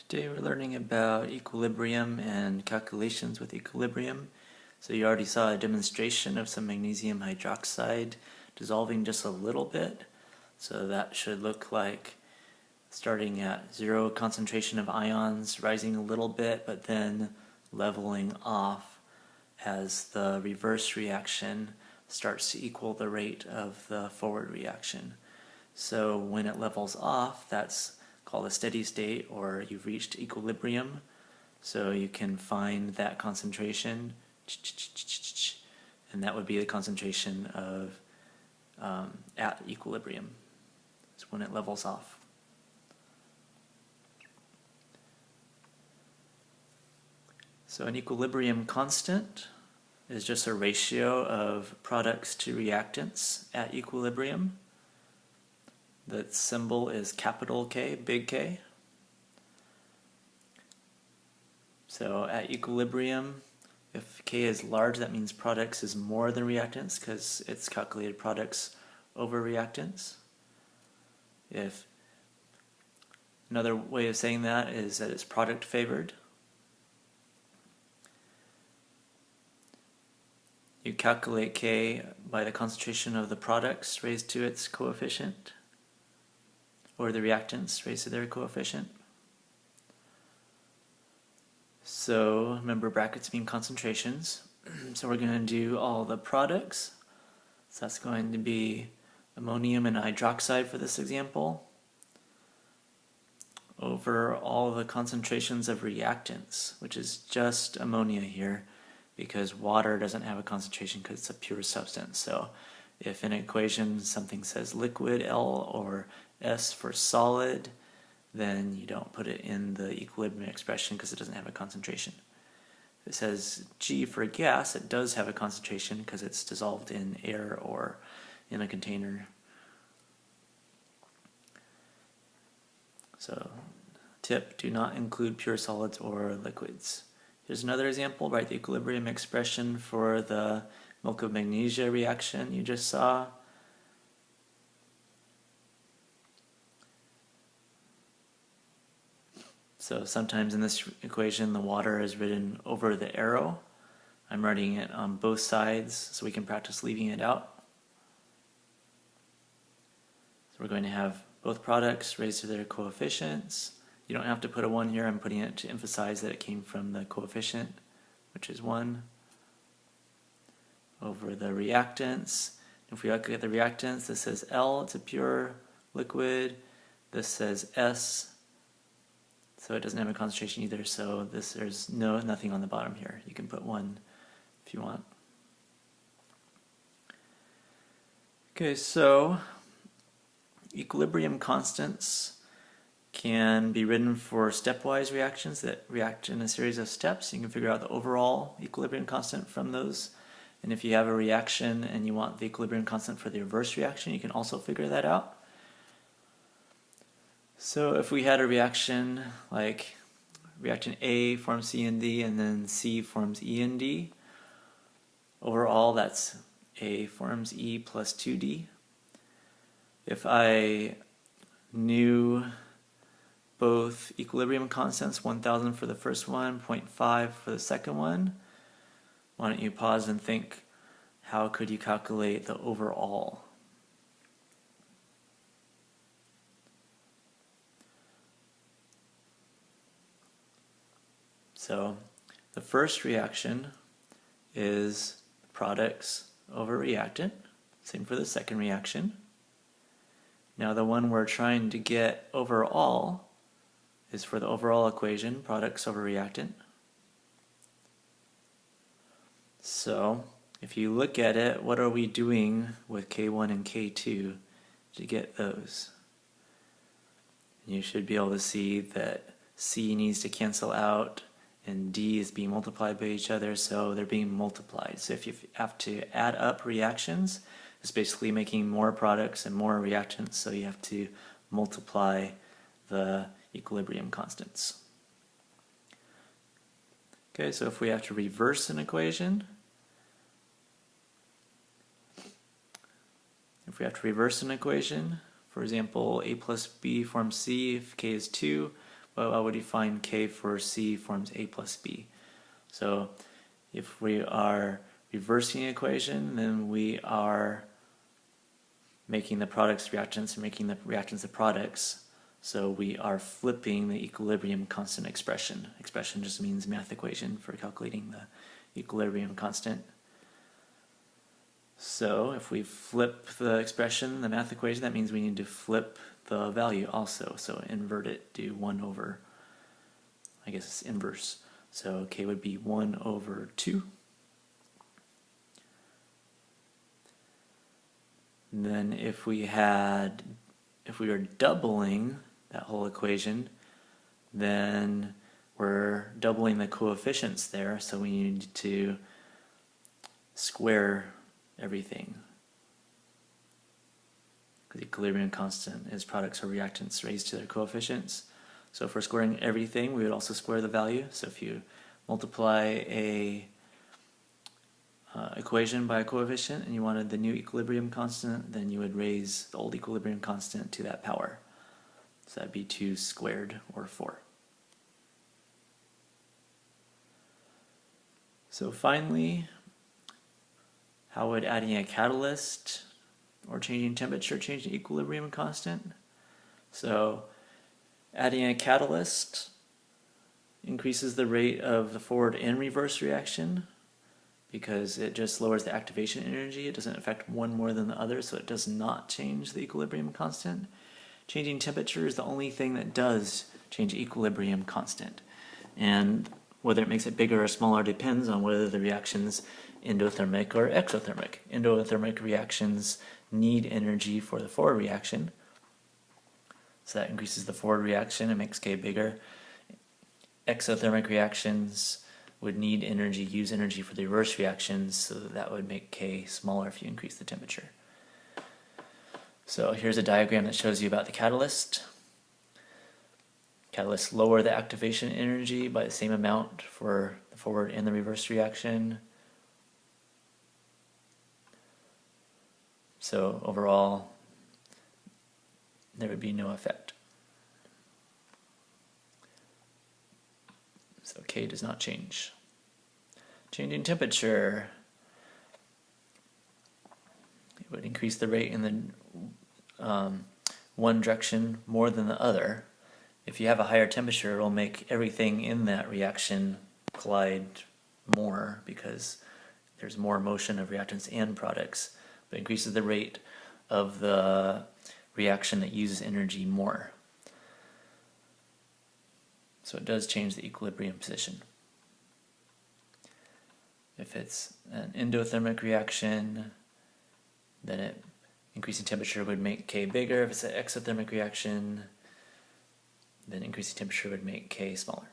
Today we're learning about equilibrium and calculations with equilibrium. So you already saw a demonstration of some magnesium hydroxide dissolving just a little bit. So that should look like starting at zero concentration of ions, rising a little bit, but then leveling off as the reverse reaction starts to equal the rate of the forward reaction. So when it levels off, that's called a steady state, or you've reached equilibrium. So you can find that concentration, and that would be the concentration of at equilibrium. It's when it levels off. So an equilibrium constant is just a ratio of products to reactants at equilibrium. The symbol is capital K, big K. So at equilibrium, if K is large, that means products is more than reactants because it's calculated products over reactants. If another way of saying that is that it's product favored. You calculate K by the concentration of the products raised to its coefficient, or the reactants raised to their coefficient. So remember, brackets mean concentrations. So we're going to do all the products. So that's going to be ammonium and hydroxide for this example, over all the concentrations of reactants, which is just ammonia here, because water doesn't have a concentration because it's a pure substance. So if in an equation something says liquid L or S for solid, then you don't put it in the equilibrium expression because it doesn't have a concentration. If it says G for gas, it does have a concentration because it's dissolved in air or in a container. So tip, do not include pure solids or liquids. Here's another example. Write the equilibrium expression for the milk of magnesia reaction you just saw. So sometimes in this equation the water is written over the arrow. I'm writing it on both sides so we can practice leaving it out. So we're going to have both products raised to their coefficients. You don't have to put a 1 here, I'm putting it to emphasize that it came from the coefficient, which is 1, over the reactants. If we look at the reactants, this says L, it's a pure liquid. This says S, so it doesn't have a concentration either, so there's nothing on the bottom here. You can put 1 if you want. Okay, so equilibrium constants can be written for stepwise reactions that react in a series of steps. You can figure out the overall equilibrium constant from those. And if you have a reaction and you want the equilibrium constant for the reverse reaction, you can also figure that out. So if we had a reaction like reactant A forms C and D and then C forms E and D, overall that's A forms E plus 2D. If I knew both equilibrium constants, 1000 for the first one, 0.5 for the second one, why don't you pause and think, how could you calculate the overall? So the first reaction is products over reactant. Same for the second reaction. Now the one we're trying to get overall is for the overall equation, products over reactant. So if you look at it, what are we doing with K1 and K2 to get those? You should be able to see that C needs to cancel out and D is being multiplied by each other, so they're being multiplied. So if you have to add up reactions, it's basically making more products and more reactants, so you have to multiply the equilibrium constants. Okay, so if we have to reverse an equation, for example, A plus B forms C if K is 2, but I would define K for C forms A plus B. So if we are reversing the equation, then we are making the products reactants and making the reactants the products. So we are flipping the equilibrium constant expression. Expression just means math equation for calculating the equilibrium constant. So if we flip the expression, the math equation, that means we need to flip the value also. So invert it, do 1 over, I guess it's inverse. So K would be 1 over 2. And then if we were doubling that whole equation, then we're doubling the coefficients there, so we need to square everything. Because the equilibrium constant is products or reactants raised to their coefficients. So if we're squaring everything, we would also square the value. So if you multiply a equation by a coefficient and you wanted the new equilibrium constant, then you would raise the old equilibrium constant to that power. So that'd be 2 squared, or 4. So finally, how would adding a catalyst or changing temperature change the equilibrium constant? So adding a catalyst increases the rate of the forward and reverse reaction because it just lowers the activation energy. It doesn't affect one more than the other, so it does not change the equilibrium constant. Changing temperature is the only thing that does change equilibrium constant. And whether it makes it bigger or smaller depends on whether the reaction's endothermic or exothermic. Endothermic reactions need energy for the forward reaction, so that increases the forward reaction and makes K bigger. Exothermic reactions would need energy, use energy for the reverse reactions, so that would make K smaller if you increase the temperature. So here's a diagram that shows you about the catalyst. Catalysts lower the activation energy by the same amount for the forward and the reverse reaction. So overall, there would be no effect. So K does not change. Changing temperature, it would increase the rate in the one direction more than the other. If you have a higher temperature, it will make everything in that reaction collide more because there's more motion of reactants and products, but increases the rate of the reaction that uses energy more. So it does change the equilibrium position. If it's an endothermic reaction, then increasing temperature would make K bigger. If it's an exothermic reaction, then increasing temperature would make K smaller.